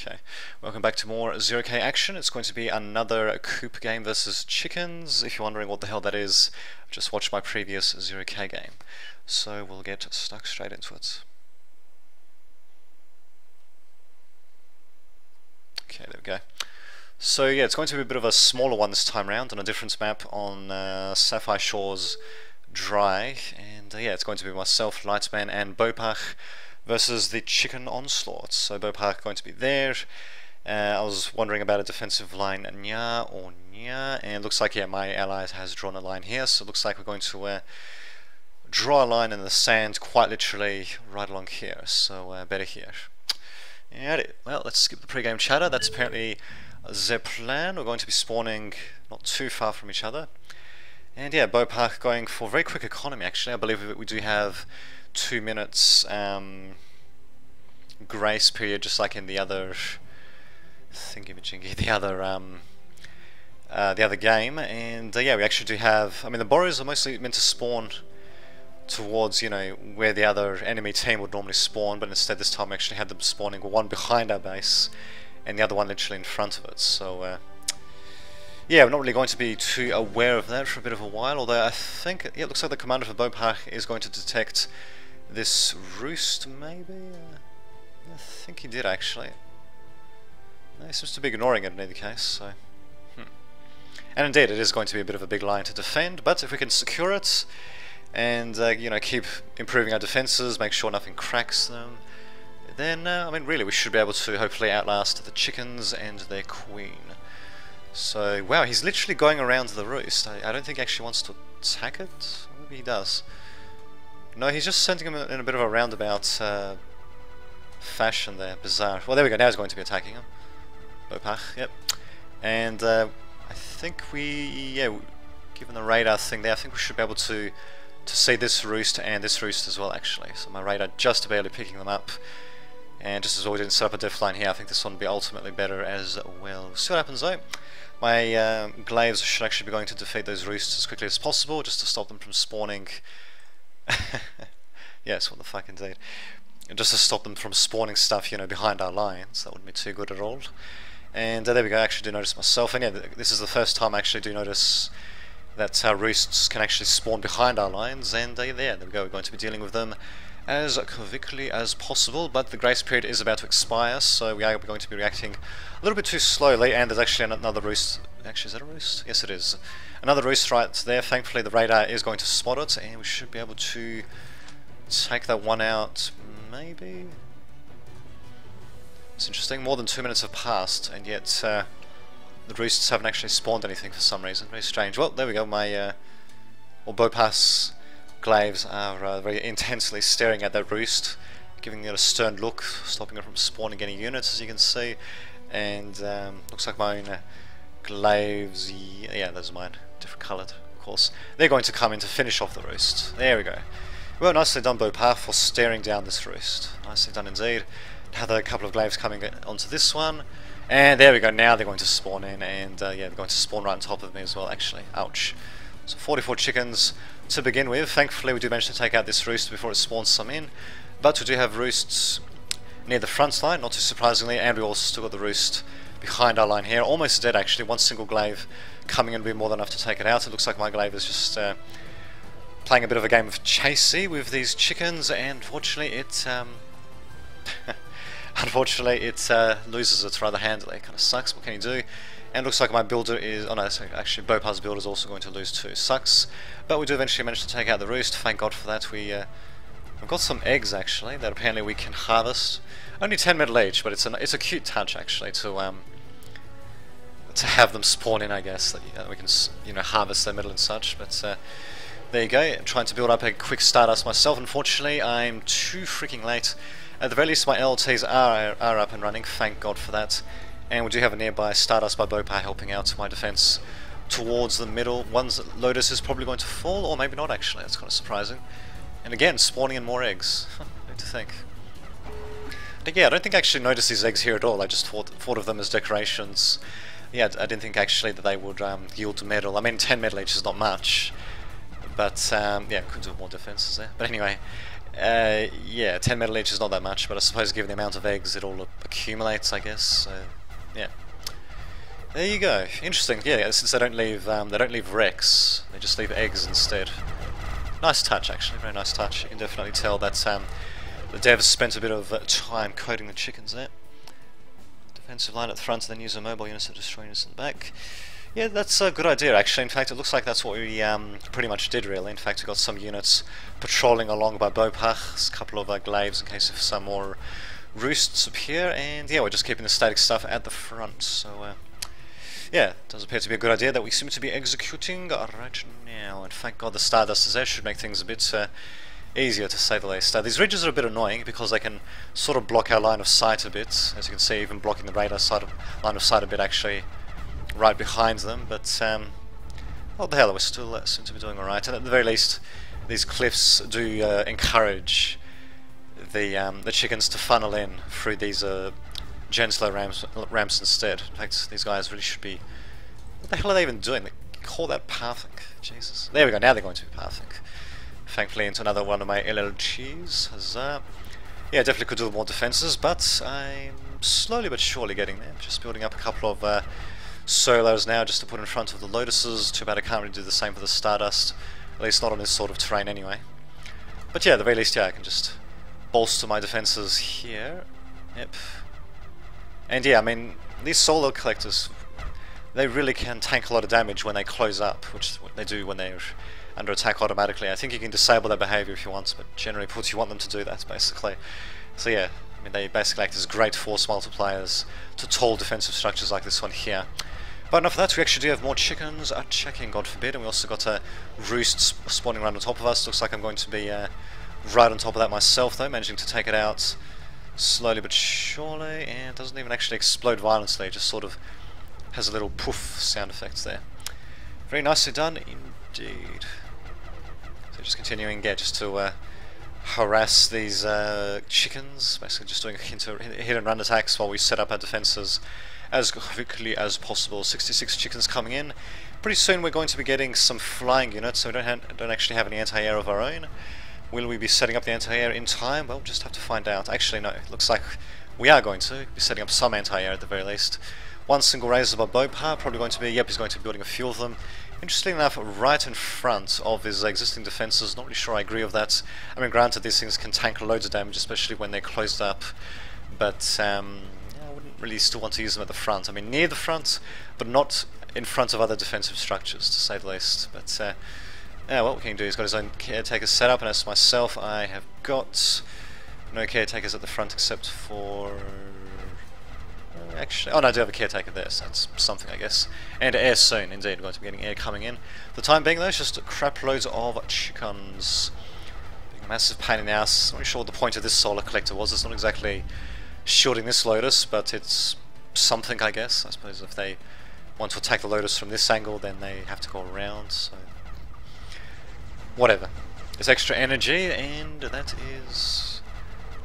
Okay, welcome back to more 0k action. It's going to be another coop game versus chickens. If you're wondering what the hell that is, just watch my previous 0k game. So we'll get stuck straight into it. Okay, there we go. So yeah, it's going to be a bit of a smaller one this time around on a different map on Sapphire Shores Dry. And yeah, it's going to be myself, Lightman and Bopach versus the chicken onslaught. So Bopach going to be there. I was wondering about a defensive line, nya or nya, and it looks like, yeah, my ally has drawn a line here, so it looks like we're going to draw a line in the sand quite literally right along here, so better here. Alrighty, well, let's skip the pre-game chatter. That's apparently the plan. We're going to be spawning not too far from each other. And yeah, Bopach going for very quick economy actually. I believe we do have 2 minutes grace period, just like in the other thingy-majingy, the other game. And yeah, we actually do have, I mean, the borrows are mostly meant to spawn towards, you know, where the other enemy team would normally spawn, but instead this time we actually had them spawning one behind our base and the other one literally in front of it. So yeah, we're not really going to be too aware of that for a bit of a while, although I think, yeah, it looks like the commander for Bopach is going to detect this roost, maybe? I think he did actually. No, he seems to be ignoring it in either case, so... And indeed, it is going to be a bit of a big line to defend, but if we can secure it, and you know, keep improving our defenses, make sure nothing cracks them, then, I mean, really, we should be able to hopefully outlast the chickens and their queen. So, wow, he's literally going around the roost. I don't think he actually wants to attack it. Maybe he does. No, he's just sending him in a bit of a roundabout fashion there. Bizarre. Well, there we go. Now he's going to be attacking him. Bopach, yep. And I think yeah, given the radar thing there, I think we should be able to see this roost and this roost as well, actually. So my radar just barely picking them up. And just as well we didn't set up a diff line here, I think this one will be ultimately better as well. We'll see what happens though. My glaives should actually be going to defeat those roosts as quickly as possible, just to stop them from spawning. Yes, what the fuck indeed. Just to stop them from spawning stuff, you know, behind our lines. That wouldn't be too good at all. And there we go, I actually do notice myself. And yeah, this is the first time I actually do notice that roosts can actually spawn behind our lines. And there we go, we're going to be dealing with them as quickly as possible. But the grace period is about to expire, so we are going to be reacting a little bit too slowly. And there's actually another roost. Actually, is that a roost? Yes, it is. Another roost right there. Thankfully, the radar is going to spot it, and we should be able to take that one out, maybe? It's interesting, more than 2 minutes have passed, and yet the roosts haven't actually spawned anything for some reason. Very strange. Well, there we go, my Bopach's glaives are very intensely staring at that roost, giving it a stern look, stopping it from spawning any units, as you can see. And looks like my own glaives, yeah, those are mine, different coloured, of course. They're going to come in to finish off the roost. There we go. Well, nicely done, Bopach, for staring down this roost. Nicely done indeed. Another couple of glaives coming onto this one. And there we go, now they're going to spawn in, and yeah, they're going to spawn right on top of me as well, actually. Ouch. So 44 chickens to begin with. Thankfully, we do manage to take out this roost before it spawns some in. But we do have roosts near the front line, not too surprisingly, and we also still got the roost behind our line here. Almost dead, actually. One single glaive coming in will be more than enough to take it out. It looks like my glaive is just playing a bit of a game of chasey with these chickens, and unfortunately it loses it rather handily. It kind of sucks. What can you do? And looks like my builder is, oh no, actually Bopach's builder is also going to lose too. Sucks. But we do eventually manage to take out the roost. Thank God for that. We've got some eggs actually that apparently we can harvest. Only 10 metal each, but it's a cute touch actually to have them spawn in, I guess. That we can, you know, harvest their metal and such. But there you go. I'm trying to build up a quick Stardust myself. Unfortunately, I'm too freaking late. At the very least, my LTs are up and running. Thank God for that. And we do have a nearby Stardust by Bopach helping out my defense towards the middle. One's Lotus is probably going to fall, or maybe not actually. That's kind of surprising. And again, spawning in more eggs. Need to think. But yeah, I don't think I actually noticed these eggs here at all. I just thought of them as decorations. Yeah, I didn't think actually that they would yield metal. I mean, 10 metal each is not much. But yeah, could do more defenses there. But anyway, Yeah, 10 metal each is not that much, but I suppose given the amount of eggs it all accumulates, I guess, so yeah. There you go. Interesting. Yeah, since they don't leave wrecks, they just leave eggs instead. Nice touch, actually. Very nice touch. You can definitely tell that the devs spent a bit of time coding the chickens there. Defensive line at the front, and then use a mobile unit to destroy units in the back. Yeah, that's a good idea, actually. In fact, it looks like that's what we pretty much did, really. In fact, we got some units patrolling along by Bopach, a couple of glaives in case of some more roosts appear, and yeah, we're just keeping the static stuff at the front. So yeah, it does appear to be a good idea that we seem to be executing right now. And thank God the Stardust is there, should make things a bit easier, to say the least. These ridges are a bit annoying because they can sort of block our line of sight a bit. As you can see, even blocking the radar line of sight a bit, actually, right behind them. But what the hell, we're still seem to be doing alright. And at the very least, these cliffs do encourage the chickens to funnel in through these gentler ramps instead. In fact, these guys really should be... What the hell are they even doing? They call that pathing. Jesus. There we go, now they're going to be pathing. Thankfully into another one of my LLGs. Huzzah. Yeah, definitely could do more defenses, but I'm slowly but surely getting there. Just building up a couple of solos now just to put in front of the Lotuses. Too bad I can't really do the same for the Stardust. At least not on this sort of terrain anyway. But yeah, at the very least, yeah, I can just bolster my defenses here. Yep. And yeah, I mean, these solo collectors, they really can tank a lot of damage when they close up, which they do when they're under attack automatically. I think you can disable their behavior if you want, but generally you want them to do that, basically. So yeah, I mean, they basically act as great force multipliers to tall defensive structures like this one here. But enough of that, we actually do have more chickens checking, God forbid, and we also got roosts spawning right on top of us. Looks like I'm going to be right on top of that myself, though, managing to take it out slowly but surely, and it doesn't even actually explode violently, it just sort of has a little poof sound effect there. Very nicely done indeed. So just continuing, yeah, just to harass these chickens, basically just doing hit and run attacks while we set up our defences as quickly as possible. 66 chickens coming in. Pretty soon we're going to be getting some flying units, so we don't actually have any anti-air of our own. Will we be setting up the anti-air in time? Well, we'll just have to find out. Actually, no, it looks like we are going to be setting up some anti-air at the very least. One single razor by Bopar, probably going to be, yep, he's going to be building a few of them. Interesting enough, right in front of his existing defences, not really sure I agree with that. I mean, granted, these things can tank loads of damage, especially when they're closed up, but yeah, I wouldn't really still want to use them at the front. I mean, near the front, but not in front of other defensive structures, to say the least. But yeah, what we can do, he's got his own caretaker set up, and as for myself, I have got no caretakers at the front except for... Actually, oh no, I do have a caretaker there, so that's something, I guess. And air soon, indeed, we're going to be getting air coming in. For the time being, though, it's just crap loads of chickens. Being a massive pain in the ass. Not really sure what the point of this solar collector was. It's not exactly shooting this Lotus, but it's something, I guess. I suppose if they want to attack the Lotus from this angle, then they have to go around, so... Whatever. It's extra energy, and that is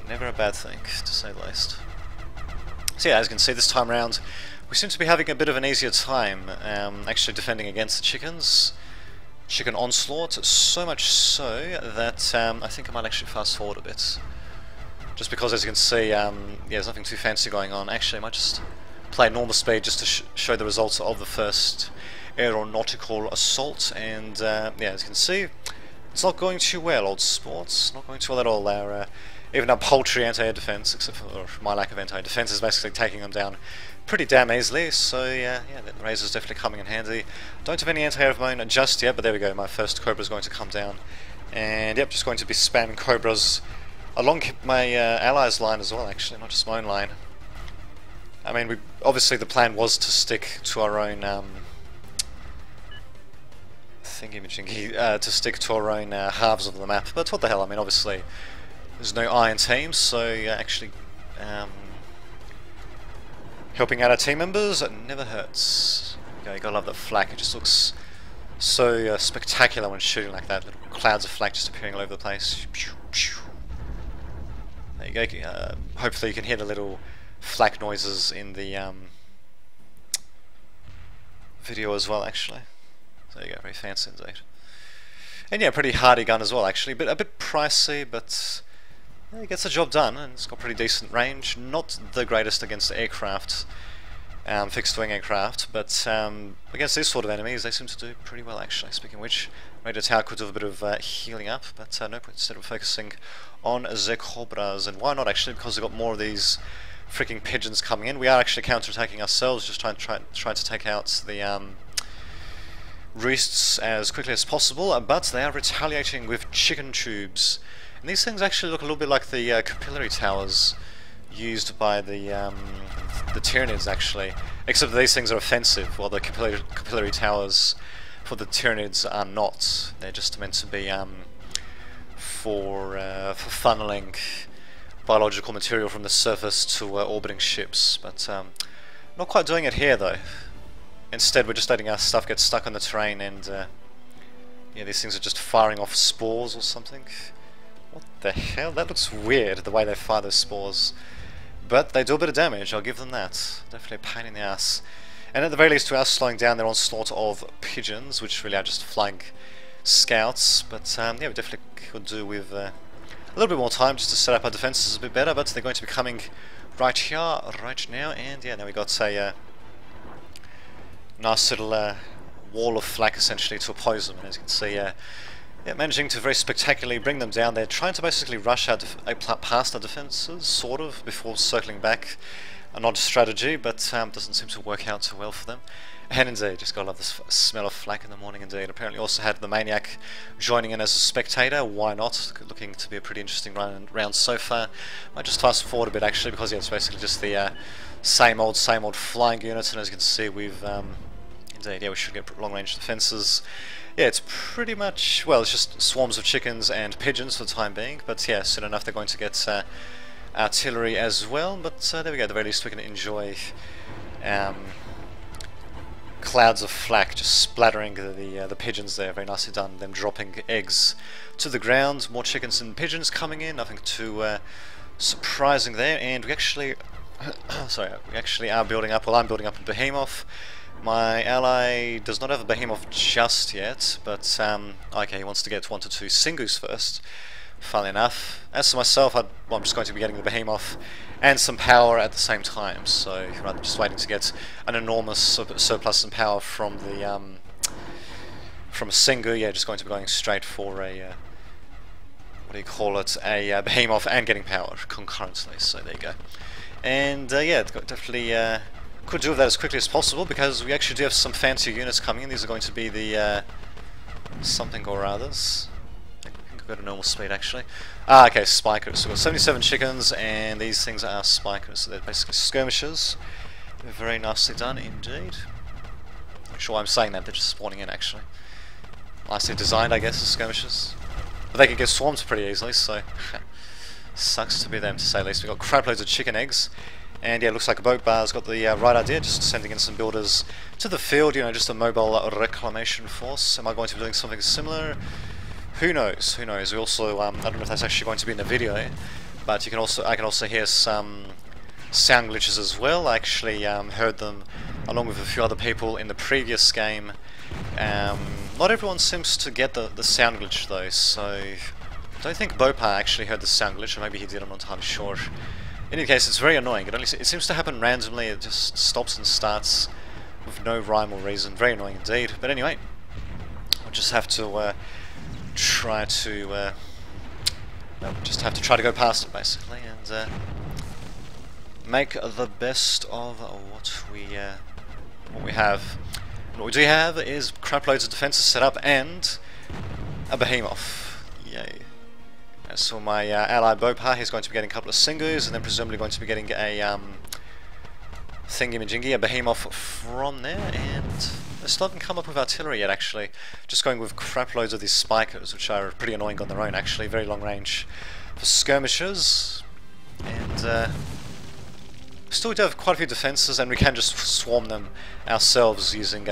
never a bad thing, to say the least. So yeah, as you can see, this time around, we seem to be having a bit of an easier time actually defending against the chickens. Chicken onslaught, so much so that I think I might actually fast forward a bit. Just because, as you can see, yeah, there's nothing too fancy going on. Actually, I might just play normal speed just to show the results of the first aeronautical assault, and yeah, as you can see, it's not going too well, old sports. Not going too well at all. Our even our paltry anti-air defense, except for my lack of anti-air defense, is basically taking them down pretty damn easily. So yeah, the razor's definitely coming in handy. Don't have any anti-air of my own just yet, but there we go. My first Cobra's going to come down, and yep, just going to be spamming Cobras along my allies' line as well. Actually, not just my own line. I mean, obviously the plan was to stick to our own to stick to our own halves of the map. But what the hell? I mean, obviously there's no iron teams, so actually helping out our team members never hurts. You gotta love that flak. It just looks so spectacular when shooting like that. Little clouds of flak just appearing all over the place. There you go. Hopefully you can hear the little flak noises in the video as well, actually. So there you go, very fancy indeed. And yeah, pretty hardy gun as well actually, but a bit pricey, but yeah, it gets the job done, and it's got pretty decent range. Not the greatest against aircraft, fixed-wing aircraft, but against these sort of enemies, they seem to do pretty well actually. Speaking of which, Radio Tower could do a bit of healing up, but nope, instead of focusing on the Cobras, and why not actually, because they've got more of these freaking pigeons coming in. We are actually counter-attacking ourselves, just trying to take out the roosts as quickly as possible, but they are retaliating with chicken tubes. And these things actually look a little bit like the capillary towers used by the Tyranids actually, except that these things are offensive, while the capillary towers for the Tyranids are not. They're just meant to be for funneling biological material from the surface to orbiting ships, but not quite doing it here though. Instead we're just letting our stuff get stuck on the terrain, and yeah, these things are just firing off spores or something. What the hell? That looks weird, the way they fire those spores. But they do a bit of damage, I'll give them that. Definitely a pain in the ass. And at the very least we are slowing down their onslaught of pigeons, which really are just flying scouts. But yeah, we definitely could do with a little bit more time just to set up our defences a bit better, but they're going to be coming right here, right now, and yeah, now we got a nice little wall of flak essentially to oppose them, and as you can see, yeah, managing to very spectacularly bring them down. They're trying to basically rush out past our defences, sort of, before circling back. An odd strategy, but doesn't seem to work out too well for them. And indeed, just gotta love the smell of flak in the morning indeed. Apparently also had the Maniac joining in as a spectator, why not? Looking to be a pretty interesting round so far. Might just fast forward a bit actually, because yeah, it's basically just the same old flying units, and as you can see we've indeed, yeah, we should get long range defences. Yeah, it's pretty much, well, it's just swarms of chickens and pigeons for the time being, but yeah, soon enough they're going to get artillery as well, but there we go, at the very least we can enjoy clouds of flak just splattering the pigeons there. Very nicely done, them dropping eggs to the ground. More chickens and pigeons coming in, nothing too surprising there, and we actually sorry, we actually are building up, well I'm building up a behemoth. My ally does not have a behemoth just yet, but okay, he wants to get 1 to 2 Singus first, funnily enough. As for myself, I'm just going to be getting the behemoth and some power at the same time, so rather than just waiting to get an enormous surplus in power from the from a Singu, yeah, just going to be going straight for a what do you call it, a behemoth and getting power concurrently, so there you go. And yeah, it's got definitely could do that as quickly as possible, because we actually do have some fancy units coming in. These are going to be the something or others. I think we can go to normal speed actually. Ah, okay, spikers. So we've got 77 chickens, and these things are spikers, so they're basically skirmishers. They're very nicely done indeed. Not sure why I'm saying that, they're just spawning in actually. Nicely designed, I guess, as skirmishers. But they can get swarmed pretty easily, so sucks to be them, to say the least. We've got crap loads of chicken eggs. And yeah, it looks like a boat bar's got the right idea, just sending in some builders to the field, you know, just a mobile reclamation force. Am I going to be doing something similar? Who knows, who knows. We also, I don't know if that's actually going to be in the video, but you can also, I can also hear some sound glitches as well. I actually heard them along with a few other people in the previous game. Not everyone seems to get the sound glitch though, so I don't think Bopa actually heard the sound glitch, or maybe he did, I'm not entirely sure. In any case, it's very annoying. It seems to happen randomly. It just stops and starts with no rhyme or reason. Very annoying indeed. But anyway, we'll just have to try to go past it basically, and make the best of what we have. And what we do have is crap loads of defences set up and a behemoth. Yay. So my ally Bopa, he's going to be getting a couple of Singus, and then presumably going to be getting a thingy-majingy, a behemoth from there, and they still haven't come up with artillery yet actually. Just going with crap loads of these spikers, which are pretty annoying on their own actually, very long range for skirmishers, and still do have quite a few defences, and we can just swarm them ourselves using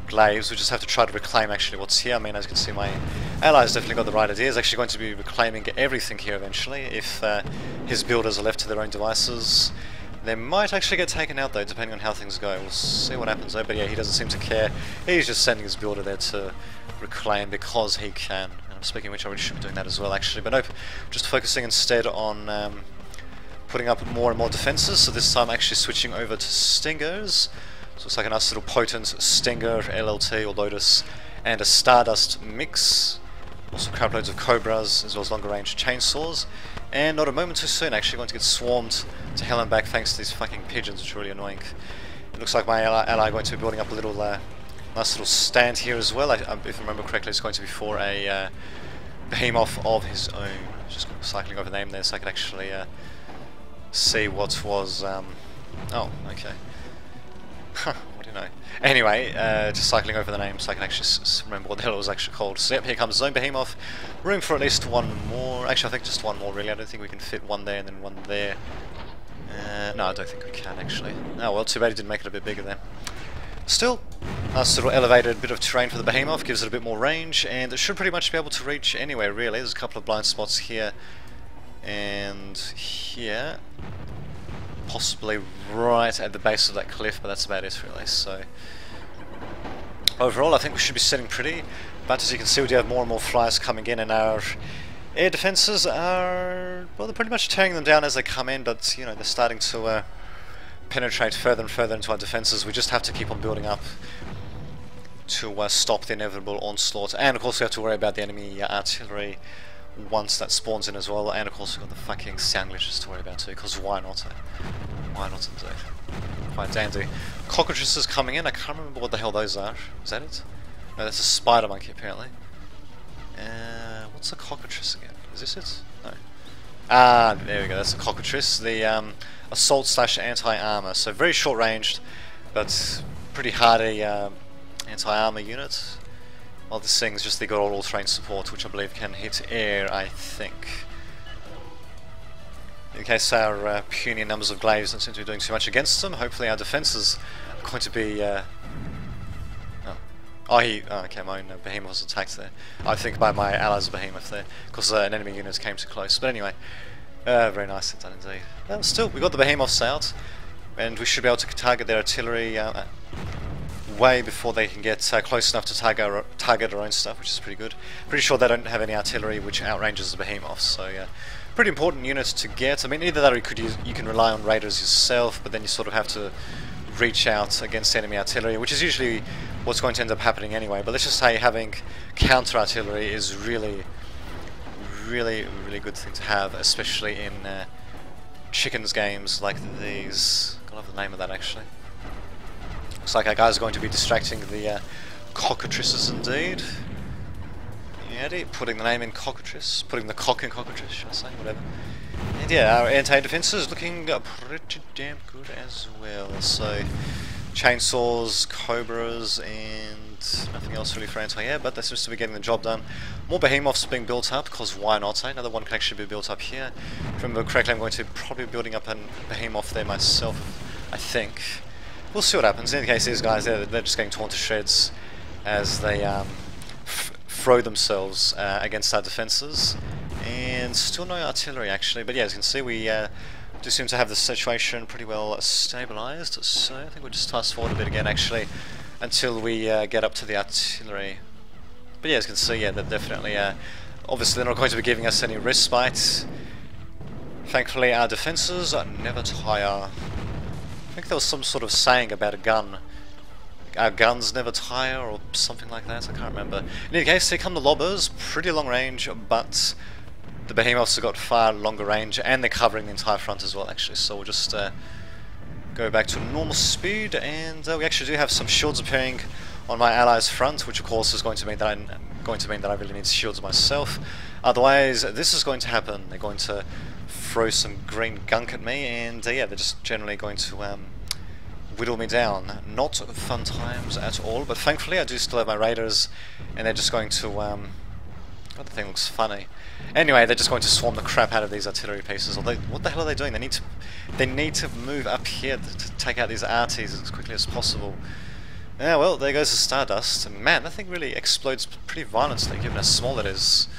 glaives. We just have to try to reclaim actually what's here. I mean, as you can see, my ally's definitely got the right idea. He's actually going to be reclaiming everything here eventually, if his builders are left to their own devices. They might actually get taken out though, depending on how things go. We'll see what happens though, but yeah, he doesn't seem to care. He's just sending his builder there to reclaim because he can. And speaking of which, I really should be doing that as well actually, but nope, just focusing instead on putting up more and more defenses, so this time actually switching over to Stingers. So it's like a nice little potent Stinger, LLT or Lotus, and a Stardust mix. Also crap loads of Cobras, as well as longer range chainsaws. And not a moment too soon, actually going to get swarmed to hell and back thanks to these fucking pigeons, which are really annoying. It looks like my ally going to be building up a little nice little stand here as well. If I remember correctly, it's going to be for a behemoth of his own. Just cycling over the name there so I can actually see what was... oh, okay. What do you know? Anyway, just cycling over the name so I can actually remember what the hell it was actually called. So yep, here comes Zone Behemoth. Room for at least one more. Actually, I think just one more really. I don't think we can fit one there and then one there. No, I don't think we can actually. Oh well, too bad he didn't make it a bit bigger then. Still, nice little elevated bit of terrain for the Behemoth, gives it a bit more range, and it should pretty much be able to reach anywhere really. There's a couple of blind spots here and here. Possibly right at the base of that cliff, but that's about it really. So overall I think we should be sitting pretty, but as you can see we do have more and more flyers coming in, and our air defences are, well, they're pretty much tearing them down as they come in, but you know, they're starting to penetrate further and further into our defences. We just have to keep on building up to stop the inevitable onslaught, and of course we have to worry about the enemy artillery once that spawns in as well, and of course we've got the fucking sound glitches to worry about too, because why not? Why not indeed? Quite dandy. Cockroaches coming in, I can't remember what the hell those are. Is that it? No, that's a spider monkey apparently. What's a cockatrice again? Is this it? No. Ah, there we go, that's a cockatrice. The assault slash anti-armor, so very short ranged, but pretty hardy anti-armor unit. Well, this thing's just they got all terrain support, which I believe can hit air, I think. In case our puny numbers of glaives don't seem to be doing too much against them, hopefully our defences are going to be... okay, my own behemoth was attacked there. I think by my allies' behemoth there, because an enemy unit came too close. But anyway, very nicely done indeed. Well, still, we got the behemoths out, and we should be able to target their artillery way before they can get close enough to target our own stuff, which is pretty good. Pretty sure they don't have any artillery which outranges the behemoths, so yeah, pretty important unit to get. I mean, either that or you can rely on raiders yourself, but then you sort of have to reach out against enemy artillery, which is usually what's going to end up happening anyway. But let's just say having counter artillery is really good thing to have, especially in chickens games like these. I love the name of that actually. Looks like our guys are going to be distracting the cockatrices indeed. Yeah, putting the name in cockatrice, putting the cock in cockatrice, should I say, whatever. And yeah, our anti-defense is looking pretty damn good as well. So, chainsaws, cobras, and nothing else really for anti-air, but that seems to be getting the job done. More behemoths being built up, because why not? Another one can actually be built up here. If I remember correctly, I'm going to probably be building up a behemoth there myself, I think. We'll see what happens. In any case, these guys, they're just getting torn to shreds as they throw themselves against our defences. And still no artillery actually, but yeah, as you can see, we do seem to have the situation pretty well stabilised. So I think we'll just fast forward a bit again actually, until we get up to the artillery. But yeah, as you can see, yeah, they're definitely, obviously they're not going to be giving us any respite. Thankfully our defences never tire. I think there was some sort of saying about a gun. Our guns never tire or something like that, I can't remember. In any case, here come the lobbers, pretty long range, but the behemoths have got far longer range and they're covering the entire front as well actually. So we'll just go back to normal speed, and we actually do have some shields appearing on my allies' front, which of course is going to mean that I really need shields myself. Otherwise, this is going to happen. They're going to throw some green gunk at me, and yeah, they're just generally going to whittle me down. Not fun times at all, but thankfully I do still have my raiders, and they're just going to God, the thing looks funny. Anyway, they're just going to swarm the crap out of these artillery pieces. What the hell are they doing? They need to move up here to take out these arties as quickly as possible. Yeah, well, there goes the Stardust. And man, that thing really explodes pretty violently, given how small it is.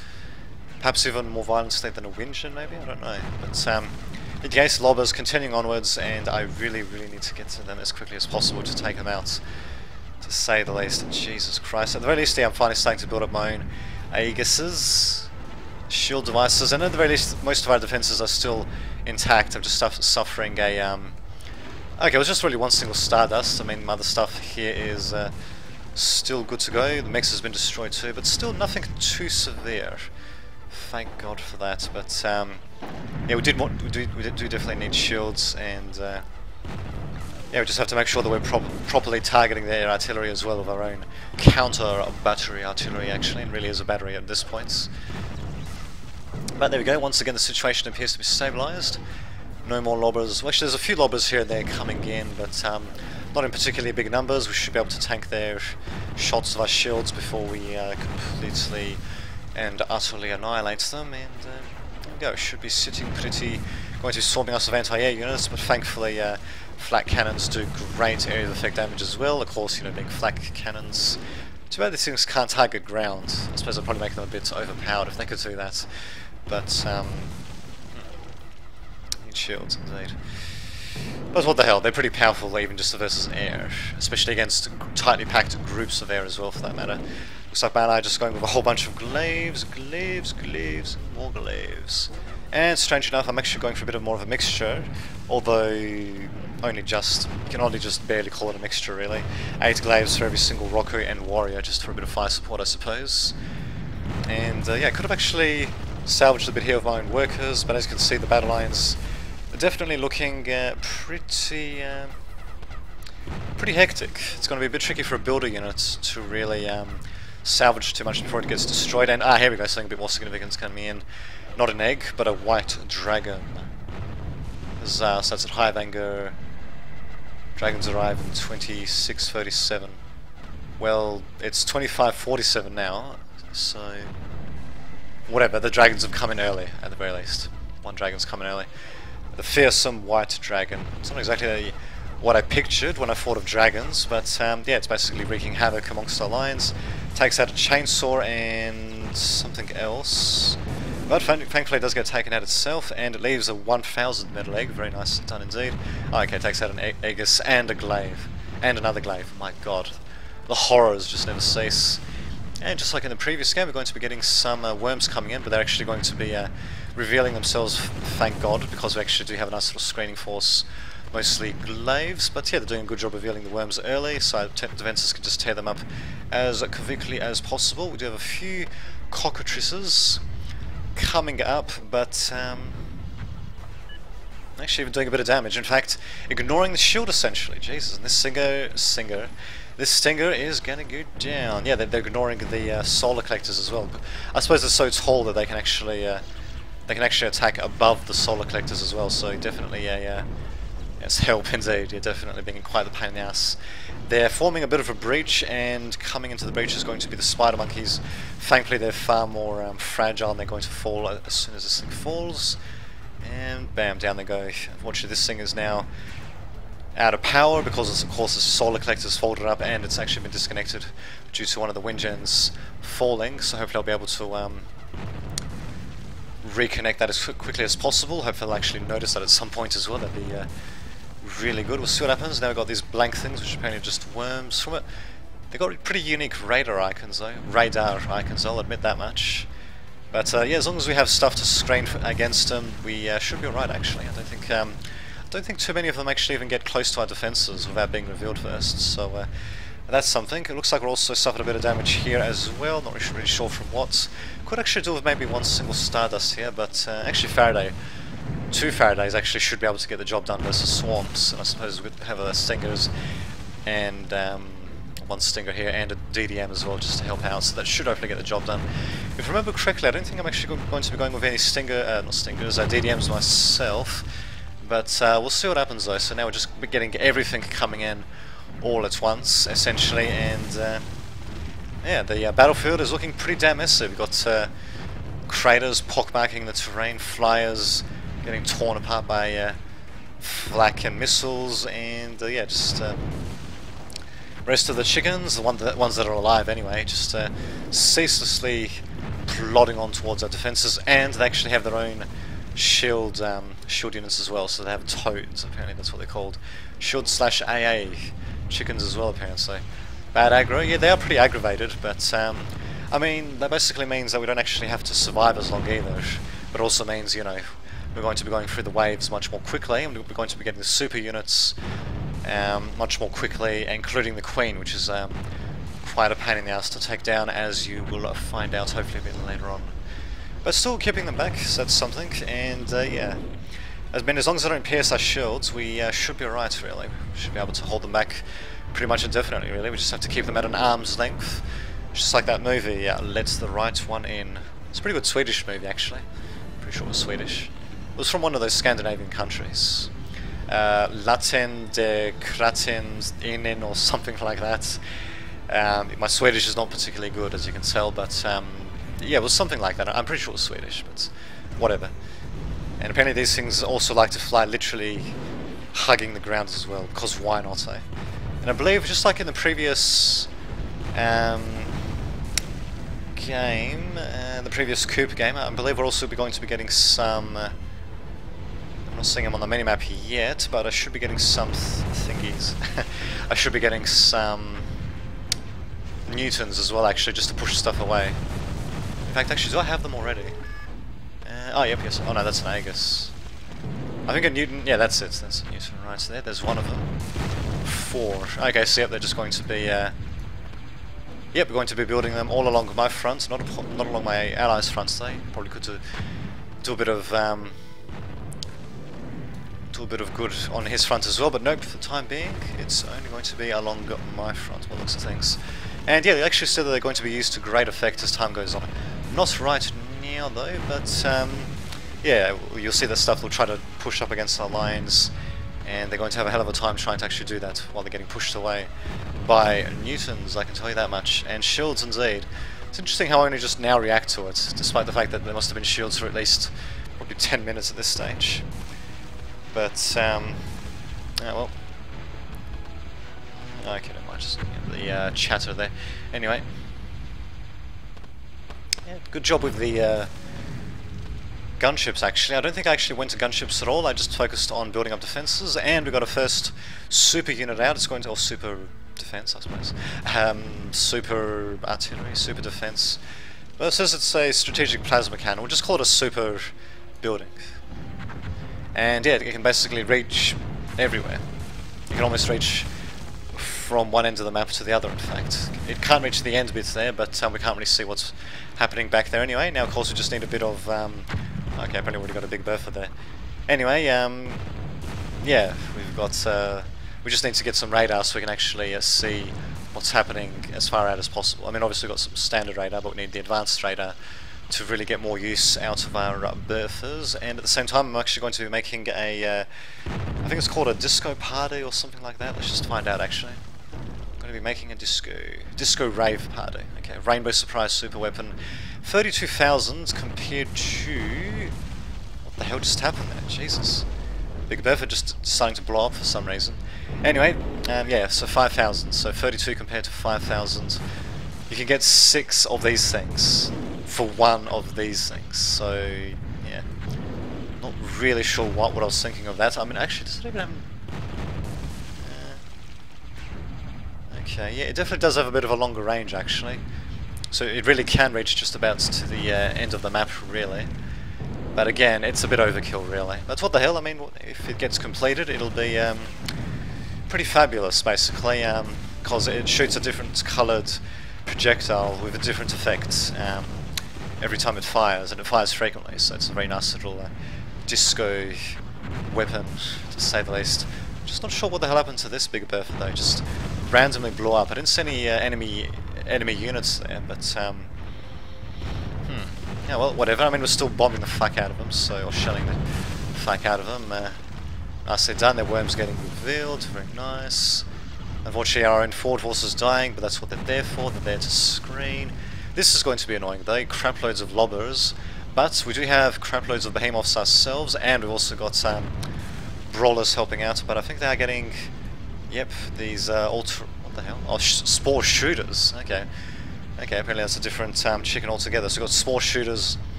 Perhaps even more violently than a wind engine, maybe? I don't know. But the Gates lobbers continuing onwards, and I really need to get to them as quickly as possible to take them out, to say the least. Jesus Christ. At the very least, yeah, I'm finally starting to build up my own Aegises, shield devices, and at the very least, most of our defenses are still intact. I'm just suffering a... Okay, it was just really one single Stardust. I mean, my other stuff here is still good to go. The mix has been destroyed too, but still nothing too severe. Thank God for that. But yeah, we do definitely need shields, and yeah, we just have to make sure that we're properly targeting their artillery as well, of our own counter battery artillery. Actually, it really is a battery at this point. But there we go. Once again, the situation appears to be stabilised. No more lobbers. Well, actually, there's a few lobbers here and there coming in, but not in particularly big numbers. We should be able to tank their shots of our shields before we completely and utterly annihilate them, and there we go. Should be sitting pretty, going to be swarming us with anti-air units, but thankfully flak cannons do great area of effect damage as well. Of course, you know, being flak cannons, too bad these things can't target ground. I suppose I'd probably make them a bit overpowered if they could do that, but need shields indeed. But what the hell, they're pretty powerful even just versus air, especially against tightly packed groups of air as well, for that matter. Looks like Man I just going with a whole bunch of glaives, and more glaives. And strange enough, I'm actually going for a bit more of a mixture, although only just, you can only just barely call it a mixture really. 8 glaives for every single Roku and warrior, just for a bit of fire support I suppose. And yeah, could have actually salvaged a bit here with my own workers, but as you can see the battle lines are definitely looking pretty hectic. It's going to be a bit tricky for a builder unit to really salvage too much before it gets destroyed. And here we go, something a bit more significant coming in. Not an egg, but a white dragon. So that's at Hive Anger. Dragons arrive in 26:37. Well, it's 25:47 now, so whatever. The dragons have come in early, at the very least. One dragon's coming early. The fearsome white dragon. It's not exactly what I pictured when I thought of dragons, but yeah, it's basically wreaking havoc amongst our lines. Takes out a chainsaw and something else, but thankfully it does get taken out itself, and it leaves a 1000 metal egg. Very nice done indeed. Oh, okay, takes out an Aegis and a glaive, and another glaive. My God, the horrors just never cease. And just like in the previous game, we're going to be getting some worms coming in, but they're actually going to be revealing themselves, thank God, because we actually do have a nice little screening force. Mostly glaives, but yeah, they're doing a good job revealing the worms early, so defenses can just tear them up as quickly as possible. We do have a few cockatrices coming up, but actually even doing a bit of damage. In fact, ignoring the shield essentially. Jesus, and this stinger is gonna go down. Yeah, they're ignoring the solar collectors as well. But I suppose they're so tall that they can actually attack above the solar collectors as well. So definitely a yes, help indeed. You're definitely being quite the pain in the ass. They're forming a bit of a breach, and coming into the breach is going to be the spider monkeys. Thankfully, they're far more fragile, and they're going to fall as soon as this thing falls. And bam, down they go. Unfortunately, this thing is now out of power because, of course, the solar collector's folded up, and it's actually been disconnected due to one of the wind gens falling. So hopefully, I'll be able to reconnect that as quickly as possible. Hopefully, I'll actually notice that at some point as well. That'd be really good. We'll see what happens. Now we've got these blank things, which are apparently just worms from it. They've got pretty unique radar icons though. I'll admit that much. But yeah, as long as we have stuff to screen against them, we should be alright actually. I don't think too many of them actually even get close to our defences without being revealed first, so that's something. It looks like we're also suffered a bit of damage here as well, not really sure from what. Could actually do with maybe one single Stardust here, but actually two Faradays actually should be able to get the job done versus Swarms. And I suppose we could have Stingers and one Stinger here and a DDM as well just to help out, so that should hopefully get the job done. If I remember correctly, I don't think I'm actually going to be going with any DDMs myself, but we'll see what happens though. So now we're just getting everything coming in all at once, essentially, and yeah, the battlefield is looking pretty damn massive. We've got craters pockmarking the terrain, flyers getting torn apart by flak and missiles, and yeah, just rest of the chickens, the ones that are alive anyway, just ceaselessly plodding on towards our defences, and they actually have their own shield units as well. So they have toads, apparently that's what they're called. Shield slash AA chickens as well, apparently. So bad aggro. Yeah, they are pretty aggravated, but I mean, that basically means that we don't actually have to survive as long either. But also means, you know, we're going to be going through the waves much more quickly, and we're going to be getting the super units much more quickly, including the Queen, which is quite a pain in the ass to take down, as you will find out hopefully a bit later on. But still keeping them back, so that's something, and yeah. As long as they don't pierce our shields, we should be alright, really. We should be able to hold them back pretty much indefinitely, really. We just have to keep them at an arm's length. Just like that movie, Let the Right One In. It's a pretty good Swedish movie, actually. Pretty sure it was Swedish. It was from one of those Scandinavian countries. Latin de Kratins Inen or something like that. My Swedish is not particularly good, as you can tell, but yeah, it was something like that. I'm pretty sure it was Swedish, but whatever. And apparently these things also like to fly literally hugging the ground as well, because why not, eh? And I believe, just like in the previous game, the previous Coop game, I believe we're also going to be getting some... I'm not seeing them on the minimap yet, but I should be getting some thingies. I should be getting some Newtons as well, actually, just to push stuff away. In fact, actually, do I have them already? Oh, yep, yes. Oh no, that's an Aegis. I think a Newton... Yeah, that's it. That's a Newton right there. There's one of them. 4. Okay, so yep, they're just going to be... Yep, we're going to be building them all along my front, not along my allies' fronts. They probably could do a bit of good on his front as well, but nope, for the time being, it's only going to be along my front, by the looks of things. And yeah, they actually said that they're going to be used to great effect as time goes on. Not right now though, but yeah, you'll see that stuff they'll try to push up against our lines, and they're going to have a hell of a time trying to actually do that while they're getting pushed away by Newtons, I can tell you that much, and shields indeed. It's interesting how I only just now react to it, despite the fact that there must have been shields for at least probably 10 minutes at this stage. But, yeah, well... Okay, never mind, just the chatter there. Anyway. Yeah, good job with the gunships, actually. I don't think I actually went to gunships at all. I just focused on building up defences, and we got a first super unit out. It's going to... or super defence, I suppose. Super artillery, super defence. Well, it says it's a strategic plasma cannon. We'll just call it a super building. And yeah, it can basically reach everywhere. You can almost reach from one end of the map to the other, in fact. It can't reach the end bits there, but we can't really see what's happening back there anyway. Now, of course, we just need a bit of... okay, apparently already got a big bertha there. Anyway, yeah, we've got... we just need to get some radar so we can actually see what's happening as far out as possible. I mean, obviously we've got some standard radar, but we need the advanced radar to really get more use out of our berthas. And at the same time, I'm actually going to be making a... I think it's called a disco party or something like that. Let's just find out, actually. I'm going to be making a disco rave party. Okay, Rainbow Surprise Super Weapon. 32,000 compared to... What the hell just happened there? Jesus. Big bertha just starting to blow up for some reason. Anyway, yeah, so 5,000. So 32 compared to 5,000. You can get 6 of these things for one of these things. So, yeah. Not really sure what I was thinking of that. I mean, actually, does it even have... okay, yeah, it definitely does have a bit of a longer range, actually. So it really can reach just about to the end of the map, really. But again, it's a bit overkill, really. But what the hell, I mean, if it gets completed, it'll be pretty fabulous, basically, because it shoots a different coloured projectile with a different effect every time it fires, and it fires frequently, so it's a very nice little disco weapon, to say the least. Just not sure what the hell happened to this big bertha, though. Just randomly blew up. I didn't see any enemy units there, but yeah, well, whatever. I mean, we're still bombing the fuck out of them, so, or shelling the fuck out of them. Nicely done. Their worms getting revealed. Very nice. Unfortunately, our own forward force is dying, but that's what they're there for. They're there to screen. This is going to be annoying, though. Crap loads of lobbers, but we do have crap loads of behemoths ourselves, and we've also got brawlers helping out. But I think they are getting, yep, these ultra. What the hell? Oh, spore shooters. Okay. Okay, apparently that's a different chicken altogether. So we've got spore shooters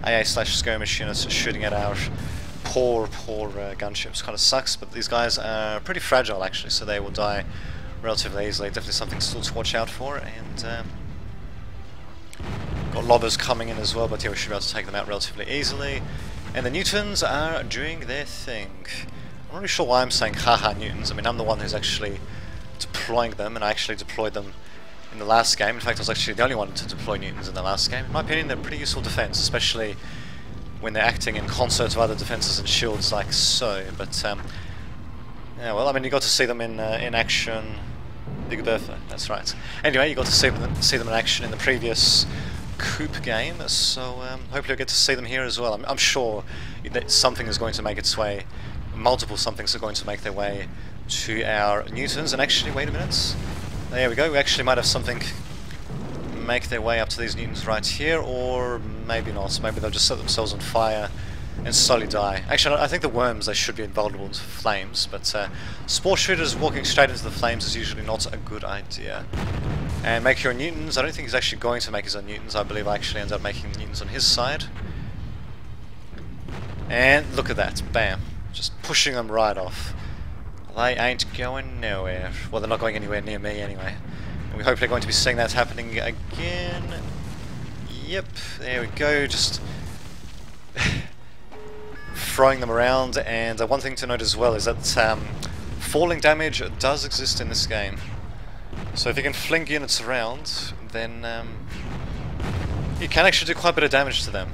AA/skirmish units shooting at our poor gunships. Kind of sucks, but these guys are pretty fragile actually, so they will die relatively easily. Definitely something still to watch out for, and got lobbers coming in as well, but yeah, we should be able to take them out relatively easily. And the Newtons are doing their thing. I'm not really sure why I'm saying haha Newtons. I mean, I'm the one who's actually deploying them, and I actually deployed them in the last game. In fact, I was actually the only one to deploy Newtons in the last game. In my opinion, they're pretty useful defense, especially when they're acting in concert with other defenses and shields like so. But yeah, well, I mean, you got to see them in action. Big Bertha, that's right. Anyway, you got to see them in action in the previous Coop game, so hopefully you'll get to see them here as well. I'm sure that something is going to make its way, multiple somethings are going to make their way to our Newtons. And actually, wait a minute, there we go, we actually might have something make their way up to these Newtons right here, or maybe not. Maybe they'll just set themselves on fire and slowly die. Actually, I think the worms, they should be invulnerable to flames, but spore shooters walking straight into the flames is usually not a good idea. And make your Newtons, I don't think he's actually going to make his own Newtons. I believe I actually ended up making the Newtons on his side. And look at that, bam, just pushing them right off. They ain't going nowhere. Well, they're not going anywhere near me anyway. And we hope they're going to be seeing that happening again. Yep, there we go, just throwing them around. And one thing to note as well is that falling damage does exist in this game. So if you can fling units around, then you can actually do quite a bit of damage to them,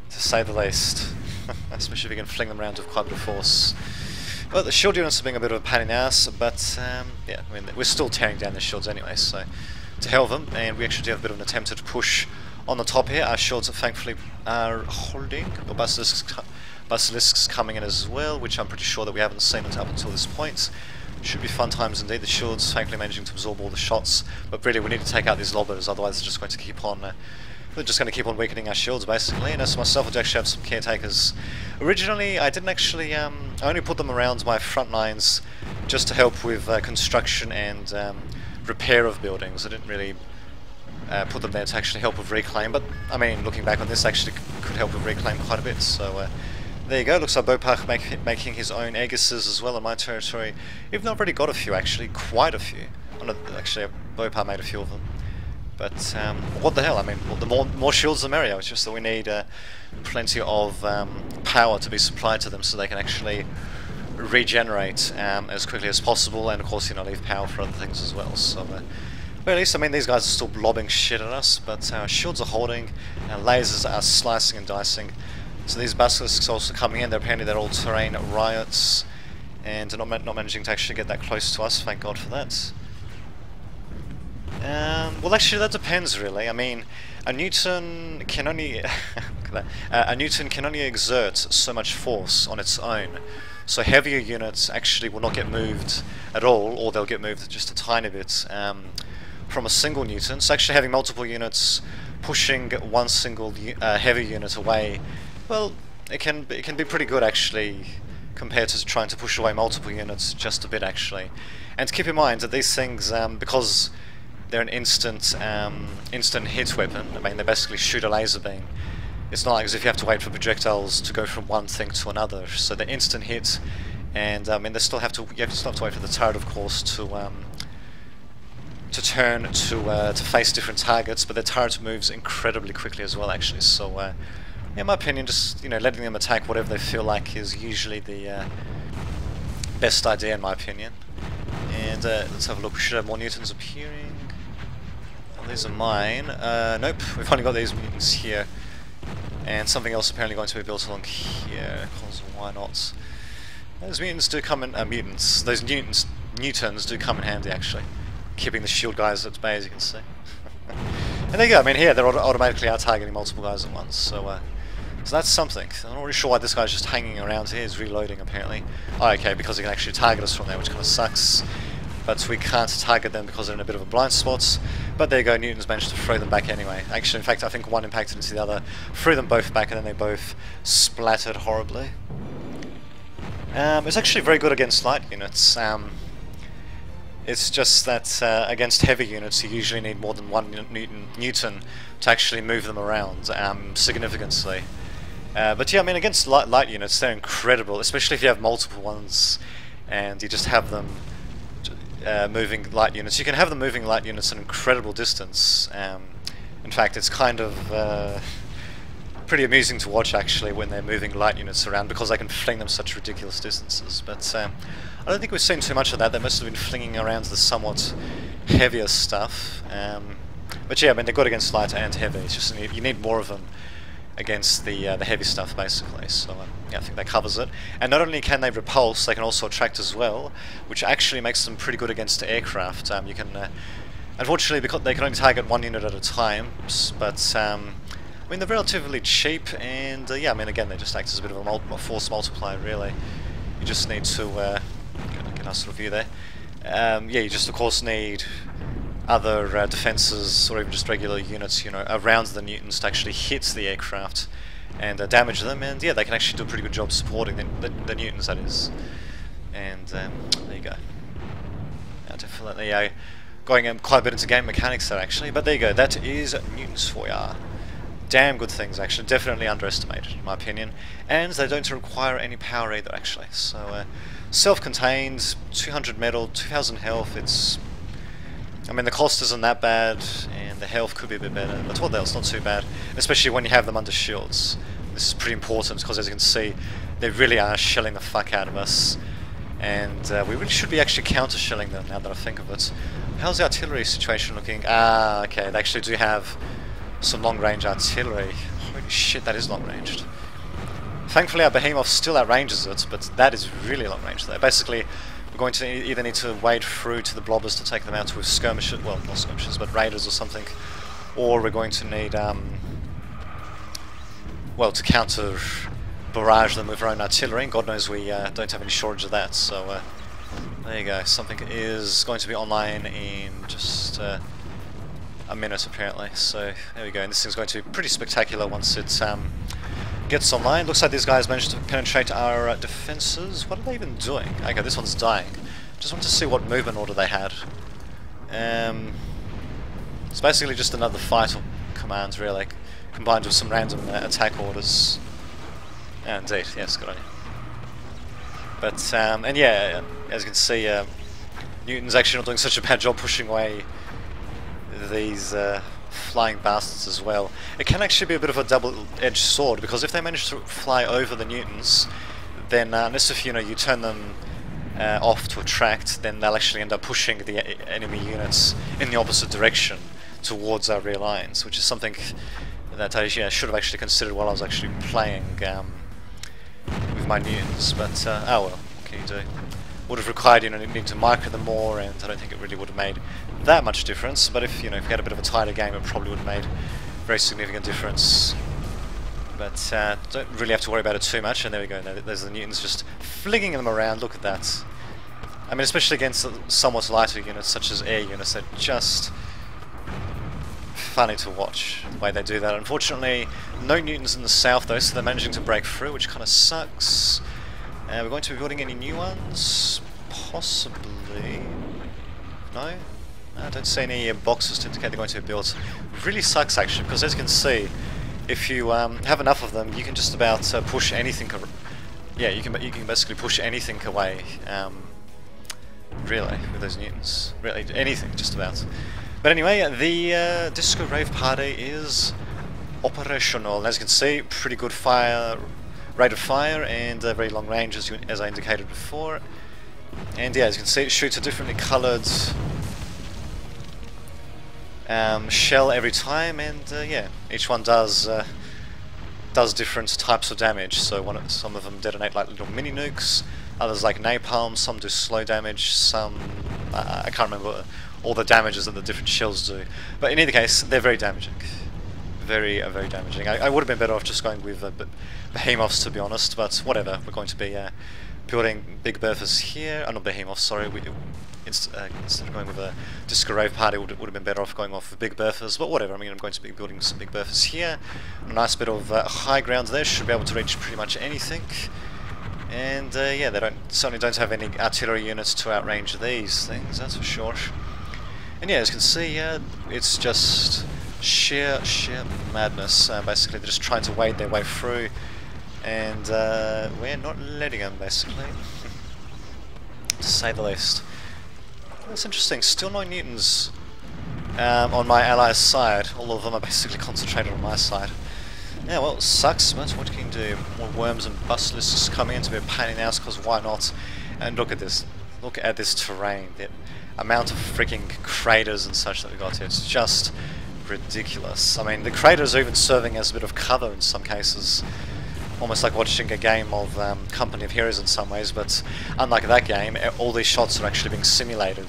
to say the least. Especially if you can fling them around with quite a bit of force. Well, the shield units are being a bit of a pain in the ass, but yeah, I mean, we're still tearing down the shields anyway, so to hell with them. And we actually do have a bit of an attempted push on the top here. Our shields thankfully are holding, but basilisks coming in as well, which I'm pretty sure that we haven't seen up until this point. Should be fun times indeed. The shields thankfully managing to absorb all the shots, but really we need to take out these lobbers, otherwise they're just going to keep on weakening our shields basically. And as myself, I do actually have some caretakers. Originally I didn't actually, I only put them around my front lines just to help with construction and repair of buildings. I didn't really put them there to actually help with reclaim, but I mean, looking back on this, actually could help with reclaim quite a bit. So there you go. Looks like Bopach making his own Aegises as well in my territory. Even though I've already got a few, actually, quite a few. Actually, Bopach made a few of them. But what the hell? I mean, well, the more shields the merrier. It's just that we need plenty of power to be supplied to them, so they can actually regenerate as quickly as possible, and of course, you know, leave power for other things as well. So, well, at least, I mean, these guys are still lobbing shit at us, but our shields are holding, our lasers are slicing and dicing. So these basilisks also coming in. Apparently they're all terrain riots, and not managing to actually get that close to us. Thank God for that. Well, actually, that depends really. I mean, a Newton can only exert so much force on its own. So heavier units actually will not get moved at all, or they'll get moved just a tiny bit from a single Newton. So actually having multiple units pushing one single heavy unit away, well, it can be pretty good actually, compared to trying to push away multiple units just a bit actually. And keep in mind that these things, because they're an instant hit weapon, I mean, they basically shoot a laser beam. It's not like as if you have to wait for projectiles to go from one thing to another. So they're instant hit, and I mean, you still have to wait for the turret, of course, to turn to face different targets. But the turret moves incredibly quickly as well, actually. So, in my opinion, just letting them attack whatever they feel like is usually the best idea, in my opinion. And let's have a look. We should have more Newtons appearing. Oh, these are mine. Nope, we've only got these mutants here. And something else apparently going to be built along here, because why not? Those mutants do come in, those Newtons do come in handy actually, keeping the shield guys at bay, as you can see. And there you go, I mean here they're automatically out-targeting multiple guys at once, so that's something. I'm not really sure why this guy's just hanging around here, he's reloading apparently. Oh, okay, because he can actually target us from there, which kind of sucks. But we can't target them because they're in a bit of a blind spot. But there you go, Newton's managed to throw them back anyway. Actually, in fact, I think one impacted into the other, threw them both back, and then they both splattered horribly. It's actually very good against light units. It's just that against heavy units you usually need more than 1 Newton to actually move them around significantly. But yeah, I mean, against light units they're incredible, especially if you have multiple ones and you just have them moving light units. You can have them moving light units an incredible distance. In fact, it's kind of pretty amusing to watch actually when they're moving light units around, because they can fling them such ridiculous distances. But I don't think we've seen too much of that. They must have been flinging around the somewhat heavier stuff. But yeah, I mean, they're good against light and heavy. It's just you need more of them against the heavy stuff basically. So yeah, I think that covers it. And not only can they repulse, they can also attract as well, which actually makes them pretty good against aircraft. You can unfortunately, because they can only target 1 unit at a time, but I mean, they're relatively cheap, and yeah, I mean, again, they just act as a bit of a force multiplier, really. You just need to get a nice sort of view there. Yeah, you just, of course, need other defences, or even just regular units, you know, around the Newtons to actually hit the aircraft and damage them, and yeah, they can actually do a pretty good job supporting the Newtons, that is. And there you go. Yeah, definitely going quite a bit into game mechanics there, actually, but there you go, that is Newtons for ya. Damn good things, actually. Definitely underestimated, in my opinion. And they don't require any power either, actually. So, self-contained, 200 metal, 2000 health. It's, I mean, the cost isn't that bad, and the health could be a bit better. But what else? Not too bad. Especially when you have them under shields. This is pretty important, because as you can see, they really are shelling the fuck out of us. And we really should be actually counter-shelling them, now that I think of it. How's the artillery situation looking? Ah, okay, they actually do have some long-range artillery. Holy shit, that is long-ranged. Thankfully our behemoth still outranges it, but that is really long-range there. Basically, we're going to either need to wade through to the blobbers to take them out with skirmishers, well, not skirmishers, but raiders or something, or we're going to need, well, to counter barrage them with our own artillery, and God knows we don't have any shortage of that, so there you go. Something is going to be online in just a minute apparently, so there we go, and this thing's going to be pretty spectacular once it gets online. Looks like these guys managed to penetrate our defences. What are they even doing? Okay, this one's dying. Just want to see what movement order they had. It's basically just another fight command really, combined with some random attack orders. Yeah, indeed, yes, good on you. But, and yeah, as you can see, Newton's actually not doing such a bad job pushing away these flying bastards as well. It can actually be a bit of a double-edged sword, because if they manage to fly over the Newtons, then unless if you turn them off to attract, then they'll actually end up pushing the enemy units in the opposite direction towards our rear lines, which is something that I should have actually considered while I was actually playing with my Newtons, but oh well, what can you do? Would have required needing to micro them more, and I don't think it really would have made that much difference. But if if you had a bit of a tighter game, it probably would have made a very significant difference. But don't really have to worry about it too much. And there we go. There's the Newtons just flinging them around. Look at that. I mean, especially against somewhat lighter units such as air units, they're just funny to watch the way they do that. Unfortunately, no Newtons in the south though, so they're managing to break through, which kind of sucks. We're going to be building any new ones? Possibly. No? I don't see any boxes to indicate they're going to be built. Really sucks actually, because as you can see, if you have enough of them, you can just about push anything. Yeah, you can basically push anything away. Really, with those Newtons. Really, anything, just about. But anyway, the Disco Rave Party is operational. As you can see, pretty good rate of fire and very long range, as I indicated before. And yeah, as you can see, it shoots a differently coloured shell every time, and yeah, each one does different types of damage. So some of them detonate like little mini nukes, others like napalm, some do slow damage, some I can't remember all the damages that the different shells do. But in either case, they're very damaging. Very damaging. I would have been better off just going with behemoths, to be honest, but whatever. We're going to be building big berthas here. Not behemoths, sorry. Instead of going with a Disco Rave Party, would have been better off going off with big berthas, but whatever. I mean, I'm going to be building some big berthas here. A nice bit of high ground there. Should be able to reach pretty much anything. And yeah, they certainly don't have any artillery units to outrange these things, that's for sure. And yeah, as you can see, it's just sheer madness. Basically, they're just trying to wade their way through, and we're not letting them, basically, to say the least. That's interesting. Still no Newtons on my allies' side. All of them are basically concentrated on my side. Yeah, well, it sucks, but what you can do? More worms and basilisks coming in to be a pain in the ass, because why not? And look at this. Look at this terrain. The amount of freaking craters and such that we got here. It's just ridiculous. I mean, the craters are even serving as a bit of cover in some cases. Almost like watching a game of Company of Heroes in some ways, but unlike that game, all these shots are actually being simulated.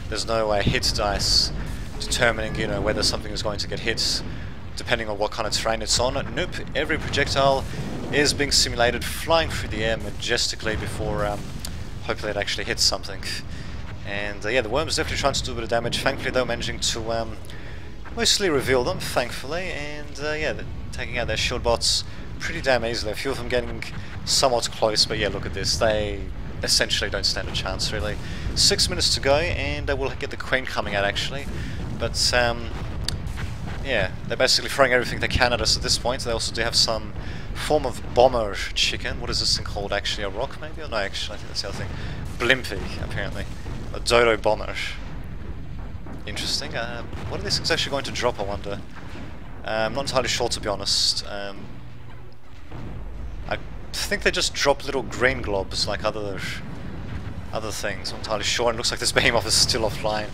There's no hit dice determining, you know, whether something is going to get hit, depending on what kind of terrain it's on. Nope, every projectile is being simulated, flying through the air majestically before hopefully it actually hits something. And yeah, the worms definitely trying to do a bit of damage. Thankfully they're managing to mostly reveal them, thankfully, and yeah, they're taking out their shield bots pretty damn easily. A few of them getting somewhat close, but yeah, look at this. They essentially don't stand a chance, really. 6 minutes to go, and we'll get the Queen coming out, actually. But yeah, they're basically throwing everything they can at us at this point. They also do have some form of bomber chicken. What is this thing called, actually? A rock, maybe? Or no, actually, I think that's the other thing. Blimpy, apparently. A dodo bomber. Interesting. What are these things actually going to drop, I wonder? I'm not entirely sure, to be honest. I think they just drop little green globs like other things. I'm not entirely sure. And it looks like this behemoth is still offline.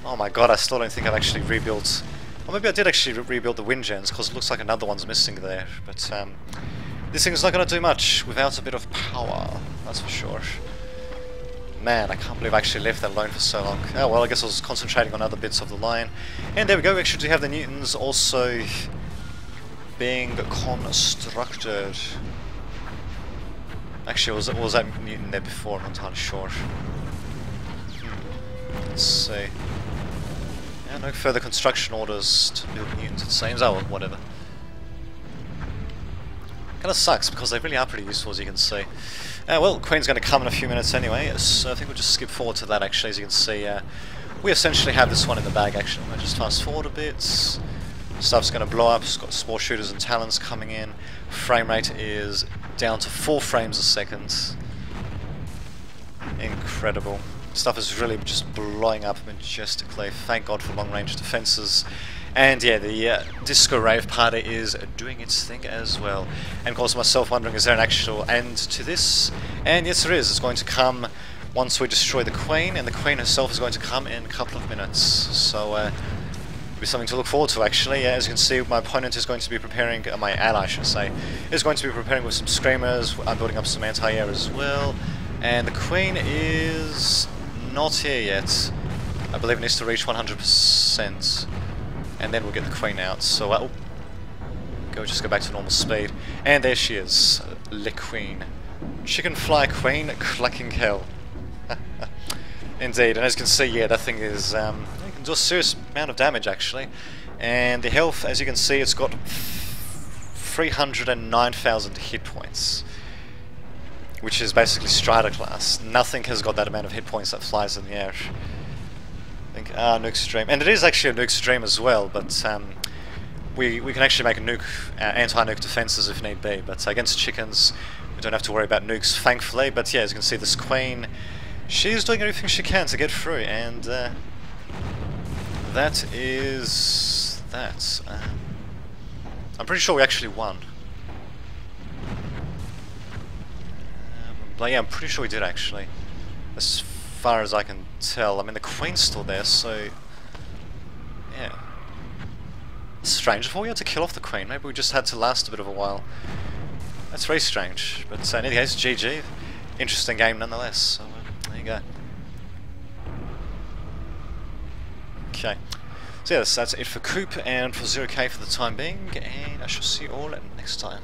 Oh my god, I still don't think I've actually rebuilt... Or maybe I did actually rebuild the wind gens, because it looks like another one's missing there. But this thing's not going to do much without a bit of power, that's for sure. Man, I can't believe I actually left that alone for so long. Oh well, I guess I was concentrating on other bits of the line. And there we go, we actually do have the Newtons also being constructed. Actually, was that Newton there before? I'm not entirely sure. Let's see. Yeah, no further construction orders to build Newtons, it seems. Oh, well, whatever. Kinda sucks, because they really are pretty useful, as you can see. Well, Queen's going to come in a few minutes anyway, so I think we'll just skip forward to that, actually. As you can see, we essentially have this one in the bag, actually. I'll just fast forward a bit. Stuff's going to blow up. It's got spore shooters and talons coming in. Frame rate is down to 4 frames a second. Incredible. Stuff is really just blowing up majestically. Thank God for long-range defenses. And yeah, the Disco Rave party is doing its thing as well. And of course, myself wondering, is there an actual end to this? And yes, there is. It's going to come once we destroy the Queen, and the Queen herself is going to come in a couple of minutes. So, it'll be something to look forward to, actually. As you can see, my opponent is going to be preparing, my ally, I should say, is going to be preparing with some Screamers. I'm building up some anti-air as well. And the Queen is not here yet. I believe it needs to reach 100%. And then we'll get the Queen out. So, just go back to normal speed. And there she is, Le Queen. Chicken Fly Queen, clucking hell. Indeed, and as you can see, yeah, that thing is, it can do a serious amount of damage, actually. And the health, as you can see, it's got 309,000 hit points. Which is basically Strider class. Nothing has got that amount of hit points that flies in the air. I think, nuke stream, and it is actually a nuke stream as well, but we can actually make a nuke, anti-nuke defenses if need be, but against chickens we don't have to worry about nukes, thankfully. But yeah, as you can see, this Queen, she's doing everything she can to get through, and that is that. I'm pretty sure we actually won. But yeah, I'm pretty sure we did, actually. As far as I can tell. I mean, the Queen's still there, so yeah. It's strange. I thought we had to kill off the Queen. Maybe we just had to last a bit of a while. That's very strange. But in any case, GG. Interesting game nonetheless. So there you go. Okay. So yes, that's it for Coop and for 0K for the time being, and I shall see you all next time.